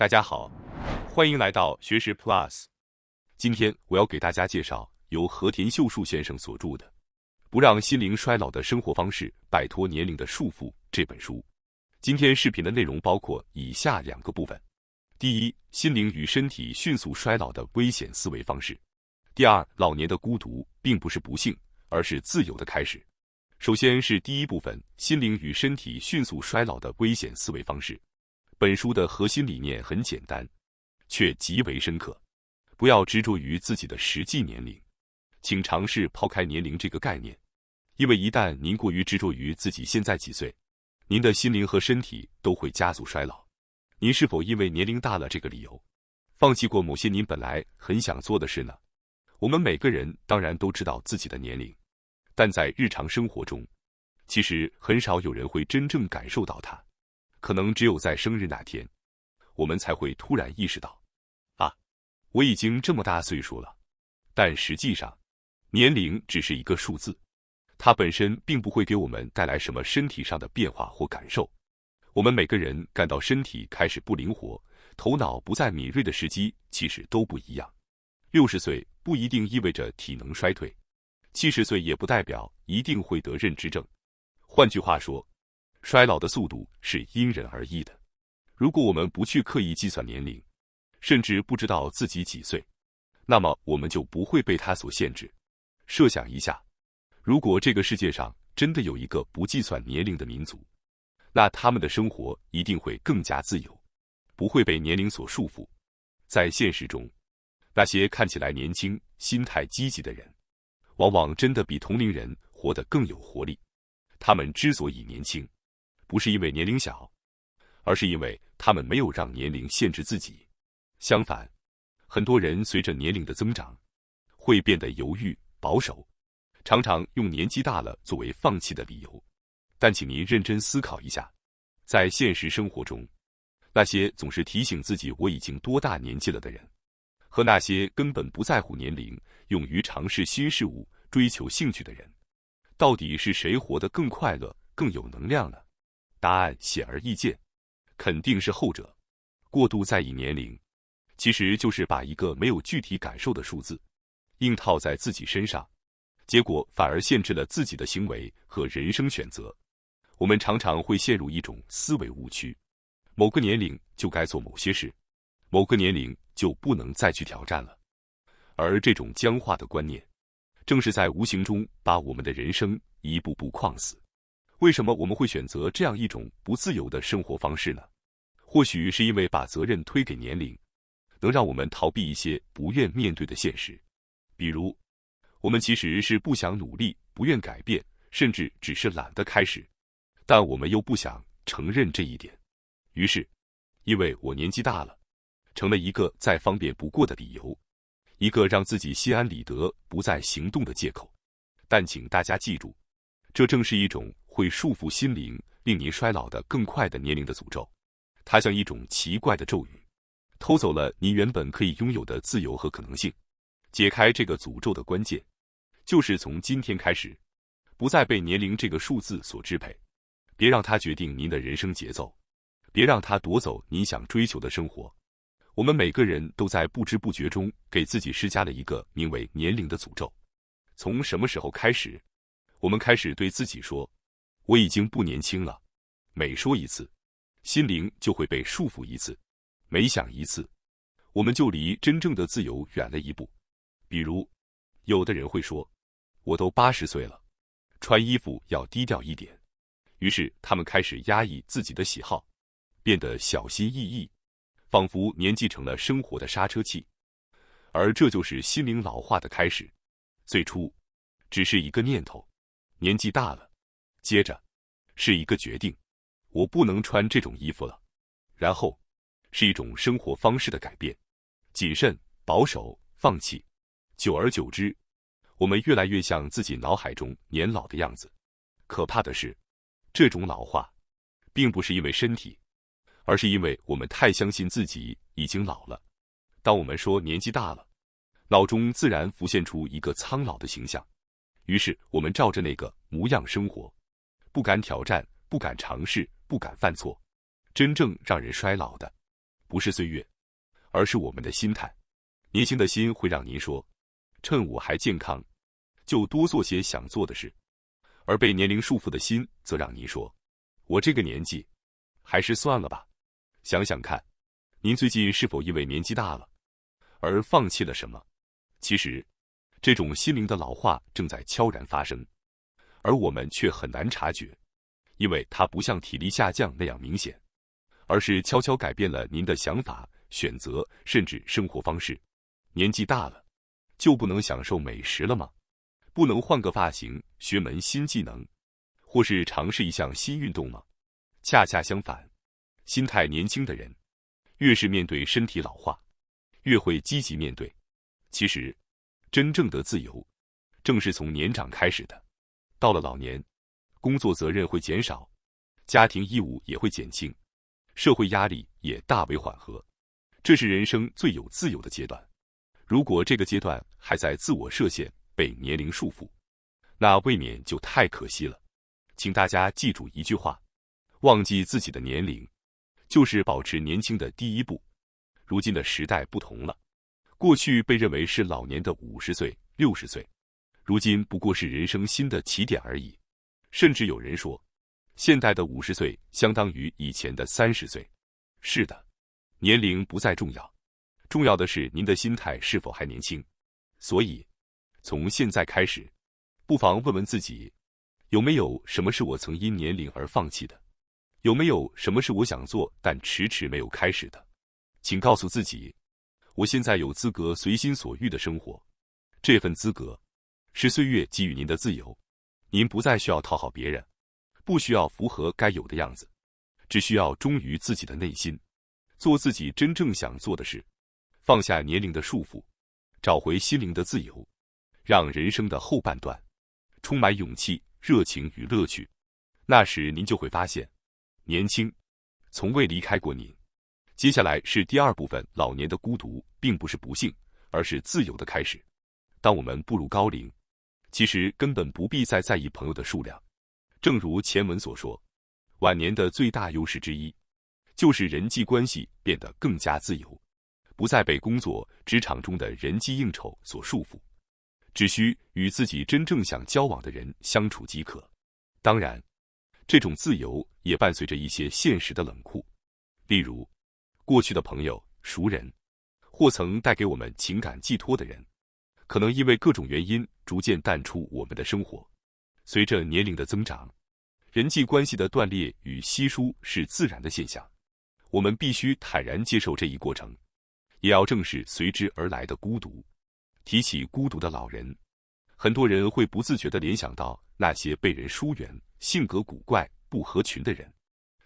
大家好，欢迎来到学识 Plus。今天我要给大家介绍由和田秀树先生所著的《不让心灵衰老的生活方式，摆脱年龄的束缚》这本书。今天视频的内容包括以下2个部分：第一，心灵与身体迅速衰老的危险思维方式；第二，老年的孤独并不是不幸，而是自由的开始。首先是第一部分，心灵与身体迅速衰老的危险思维方式。本书的核心理念很简单，却极为深刻。不要执着于自己的实际年龄，请尝试抛开年龄这个概念，因为一旦您过于执着于自己现在几岁，您的心灵和身体都会加速衰老。您是否因为年龄大了这个理由，放弃过某些您本来很想做的事呢？我们每个人当然都知道自己的年龄，但在日常生活中，其实很少有人会真正感受到它。可能只有在生日那天，我们才会突然意识到，我已经这么大岁数了。但实际上，年龄只是一个数字，它本身并不会给我们带来什么身体上的变化或感受。我们每个人感到身体开始不灵活，头脑不再敏锐的时机其实都不一样。60岁不一定意味着体能衰退，70岁也不代表一定会得认知症。换句话说，衰老的速度是因人而异的。如果我们不去刻意计算年龄，甚至不知道自己几岁，那么我们就不会被它所限制。设想一下，如果这个世界上真的有一个不计算年龄的民族，那他们的生活一定会更加自由，不会被年龄所束缚。在现实中，那些看起来年轻、心态积极的人，往往真的比同龄人活得更有活力。他们之所以年轻，不是因为年龄小，而是因为他们没有让年龄限制自己。相反，很多人随着年龄的增长，会变得犹豫、保守，常常用年纪大了作为放弃的理由。但请您认真思考一下，在现实生活中，那些总是提醒自己我已经多大年纪了的人，和那些根本不在乎年龄、勇于尝试新事物、追求兴趣的人，到底是谁活得更快乐、更有能量呢？答案显而易见，肯定是后者。过度在意年龄，其实就是把一个没有具体感受的数字硬套在自己身上，结果反而限制了自己的行为和人生选择。我们常常会陷入一种思维误区，某个年龄就该做某些事，某个年龄就不能再去挑战了。而这种僵化的观念，正是在无形中把我们的人生一步步框死。为什么我们会选择这样一种不自由的生活方式呢？或许是因为把责任推给年龄，能让我们逃避一些不愿面对的现实。比如，我们其实是不想努力、不愿改变，甚至只是懒得开始，但我们又不想承认这一点。于是，因为我年纪大了，成了一个再方便不过的理由，一个让自己心安理得不再行动的借口。但请大家记住，这正是一种会束缚心灵、令您衰老的更快的年龄的诅咒。它像一种奇怪的咒语，偷走了您原本可以拥有的自由和可能性。解开这个诅咒的关键，就是从今天开始，不再被年龄这个数字所支配。别让它决定您的人生节奏，别让它夺走您想追求的生活。我们每个人都在不知不觉中给自己施加了一个名为年龄的诅咒。从什么时候开始，我们开始对自己说，我已经不年轻了？每说一次，心灵就会被束缚一次，每想一次，我们就离真正的自由远了一步。比如，有的人会说，我都80岁了，穿衣服要低调一点。于是他们开始压抑自己的喜好，变得小心翼翼，仿佛年纪成了生活的刹车器。而这就是心灵老化的开始。最初，只是一个念头，年纪大了；接着，是一个决定，我不能穿这种衣服了；然后，是一种生活方式的改变，谨慎、保守、放弃。久而久之，我们越来越像自己脑海中年老的样子。可怕的是，这种老化，并不是因为身体，而是因为我们太相信自己已经老了。当我们说年纪大了，脑中自然浮现出一个苍老的形象，于是我们照着那个模样生活，不敢挑战，不敢尝试，不敢犯错。真正让人衰老的，不是岁月，而是我们的心态。年轻的心会让您说，趁我还健康，就多做些想做的事；而被年龄束缚的心，则让您说，我这个年纪，还是算了吧。想想看，您最近是否因为年纪大了，而放弃了什么？其实，这种心灵的老化正在悄然发生，而我们却很难察觉，因为它不像体力下降那样明显，而是悄悄改变了您的想法、选择，甚至生活方式。年纪大了，就不能享受美食了吗？不能换个发型、学门新技能，或是尝试一项新运动吗？恰恰相反，心态年轻的人，越是面对身体老化，越会积极面对。其实，真正的自由，正是从年长开始的。到了老年，工作责任会减少，家庭义务也会减轻，社会压力也大为缓和，这是人生最有自由的阶段。如果这个阶段还在自我设限，被年龄束缚，那未免就太可惜了。请大家记住一句话：忘记自己的年龄，就是保持年轻的第一步。如今的时代不同了，过去被认为是老年的50岁、60岁，如今不过是人生新的起点而已。甚至有人说，现代的50岁相当于以前的30岁。是的，年龄不再重要，重要的是您的心态是否还年轻。所以，从现在开始，不妨问问自己，有没有什么是我曾因年龄而放弃的？有没有什么是我想做但迟迟没有开始的？请告诉自己，我现在有资格随心所欲的生活。这份资格，是岁月给予您的自由。您不再需要讨好别人，不需要符合该有的样子，只需要忠于自己的内心，做自己真正想做的事，放下年龄的束缚，找回心灵的自由，让人生的后半段充满勇气、热情与乐趣。那时您就会发现，年轻从未离开过您。接下来是第二部分，老年的孤独并不是不幸，而是自由的开始。当我们步入高龄，其实根本不必再在意朋友的数量。正如前文所说，晚年的最大优势之一，就是人际关系变得更加自由，不再被工作、职场中的人际应酬所束缚，只需与自己真正想交往的人相处即可。当然，这种自由也伴随着一些现实的冷酷，例如，过去的朋友、熟人，或曾带给我们情感寄托的人，可能因为各种原因逐渐淡出我们的生活。随着年龄的增长，人际关系的断裂与稀疏是自然的现象，我们必须坦然接受这一过程，也要正视随之而来的孤独。提起孤独的老人，很多人会不自觉地联想到那些被人疏远、性格古怪、不合群的人，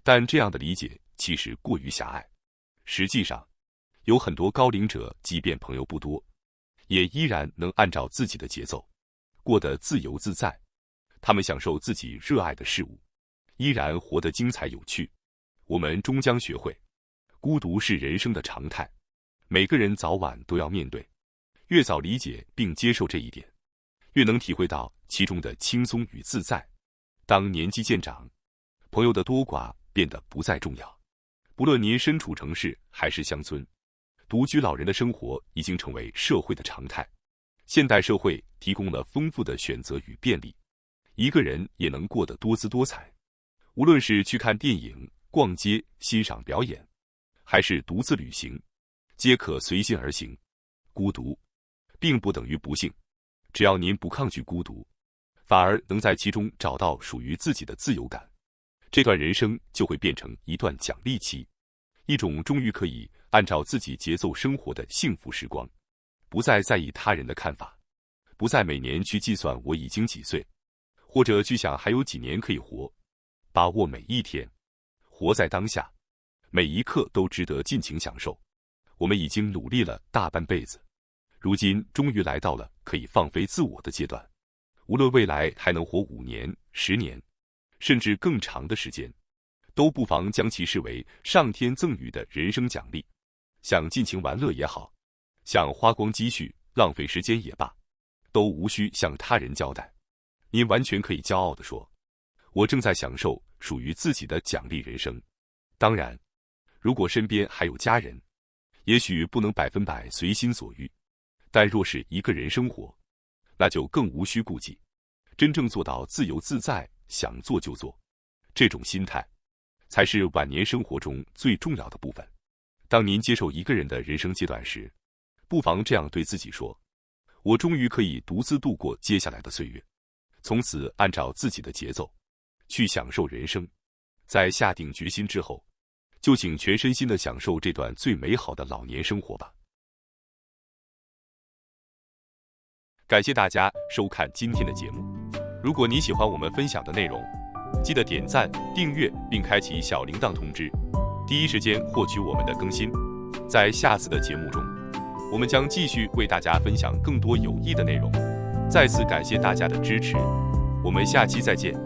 但这样的理解其实过于狭隘。实际上，有很多高龄者即便朋友不多，也依然能按照自己的节奏，过得自由自在。他们享受自己热爱的事物，依然活得精彩有趣。我们终将学会，孤独是人生的常态，每个人早晚都要面对。越早理解并接受这一点，越能体会到其中的轻松与自在。当年纪渐长，朋友的多寡变得不再重要。不论您身处城市还是乡村，独居老人的生活已经成为社会的常态。现代社会提供了丰富的选择与便利，一个人也能过得多姿多彩。无论是去看电影、逛街、欣赏表演，还是独自旅行，皆可随心而行。孤独并不等于不幸，只要您不抗拒孤独，反而能在其中找到属于自己的自由感，这段人生就会变成一段奖励期，一种终于可以按照自己节奏生活的幸福时光。不再在意他人的看法，不再每年去计算我已经几岁，或者去想还有几年可以活。把握每一天，活在当下，每一刻都值得尽情享受。我们已经努力了大半辈子，如今终于来到了可以放飞自我的阶段。无论未来还能活5年、10年，甚至更长的时间，都不妨将其视为上天赠予的人生奖励。想尽情玩乐也好，想花光积蓄浪费时间也罢，都无需向他人交代。您完全可以骄傲地说，我正在享受属于自己的奖励人生。当然，如果身边还有家人，也许不能100%随心所欲，但若是一个人生活，那就更无需顾忌，真正做到自由自在，想做就做。这种心态，才是晚年生活中最重要的部分。当您接受一个人的人生阶段时，不妨这样对自己说：我终于可以独自度过接下来的岁月，从此按照自己的节奏去享受人生。在下定决心之后，就请全身心地享受这段最美好的老年生活吧。感谢大家收看今天的节目。如果你喜欢我们分享的内容，记得点赞、订阅并开启小铃铛通知，第一时间获取我们的更新。在下次的节目中，我们将继续为大家分享更多有益的内容。再次感谢大家的支持，我们下期再见。